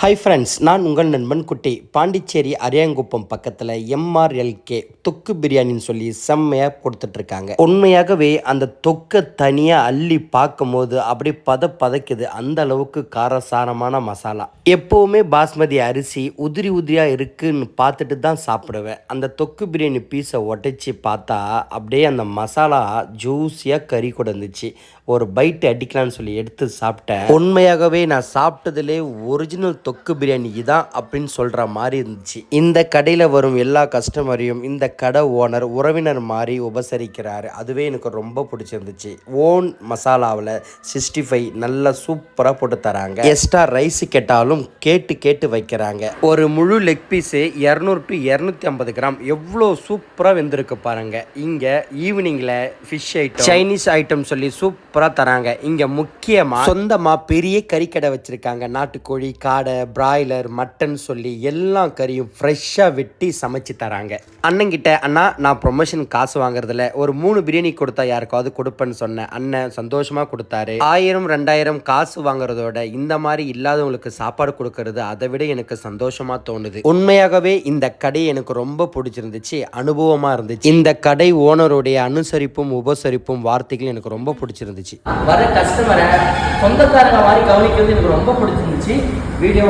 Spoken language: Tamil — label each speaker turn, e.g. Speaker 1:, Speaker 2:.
Speaker 1: ஹாய் ஃப்ரெண்ட்ஸ், நான் உங்கள் நண்பன் குட்டி. பாண்டிச்சேரி அரியாங்குப்பம் பக்கத்தில் MRLK தொக்கு பிரியாணின்னு சொல்லி செம்மையாக கொடுத்துட்ருக்காங்க. உண்மையாகவே அந்த தொக்கை தனியாக அள்ளி பார்க்கும்போது அப்படியே பதைக்குது. அந்த அளவுக்கு காரசாரமான மசாலா. எப்போவுமே பாஸ்மதி அரிசி உதிரி உதிரியாக இருக்குன்னு பார்த்துட்டு தான் சாப்பிடுவேன். அந்த தொக்கு பிரியாணி பீஸை உடைச்சி பார்த்தா அப்படியே அந்த மசாலா ஜூஸியாக கறி கூட இருந்துச்சு. ஒரு பைட்டு அடிக்கலான்னு சொல்லி எடுத்து சாப்பிட்டேன். உண்மையாகவே நான் சாப்பிட்டதுலே ஒரிஜினல் தொக்கு பிரியாணி இதான் அப்படின்னு சொல்கிற மாதிரி இருந்துச்சு. இந்த கடையில் வரும் எல்லா கஸ்டமரையும் இந்த கடை ஓனர் உறவினர் மாதிரி உபசரிக்கிறாரு. அதுவே எனக்கு ரொம்ப பிடிச்சிருந்துச்சு. ஓன் மசாலாவில் 65 நல்லா சூப்பராக போட்டு தராங்க. எக்ஸ்ட்ரா ரைஸ் கேட்டாலும் கேட்டு வைக்கிறாங்க. ஒரு முழு லெக் பீஸு 200 to 250 கிராம் எவ்வளோ சூப்பராக வெந்திருக்கு பாருங்க. இங்கே ஈவினிங்கில் ஃபிஷ் ஐட்டம், சைனீஸ் ஐட்டம் சொல்லி சூப்பராக தராங்க. இங்கே முக்கியமாக சொந்தமாக பெரிய கறிக்கடை வச்சுருக்காங்க. நாட்டுக்கோழி, காடை, பிராய்லர், மட்டன் சொல்லி எல்லா கறியும் ஃப்ரெஷ்ஷாக வெட்டி சமைச்சு தராங்க. அண்ணங்கிட்ட, அண்ணா நான் ப்ரொமோஷன் காசு வாங்குறதில்ல, ஒரு 3 பிரியாணி கொடுத்தா யாருக்காவது கொடுப்பேன்னு சொன்னேன். அண்ணன் சந்தோஷமாக கொடுத்தாரு. 1000 2000 காசு வாங்குறதோட இந்த மாதிரி இல்லாதவங்களுக்கு சாப்பாடு கொடுக்கறது அதை விட எனக்கு சந்தோஷமாக தோணுது. உண்மையாகவே இந்த கடை எனக்கு ரொம்ப பிடிச்சிருந்துச்சு, அனுபவமாக இருந்துச்சு. இந்த கடை ஓனருடைய அனுசரிப்பும் உபசரிப்பும் வார்த்தைகள் எனக்கு ரொம்ப பிடிச்சிருந்துச்சு.
Speaker 2: வர கஸ்டமரை சொந்தக்காரங்க மாதிரி கவனிக்கிறது எனக்கு ரொம்ப பிடிச்சிருந்துச்சு. வீடியோ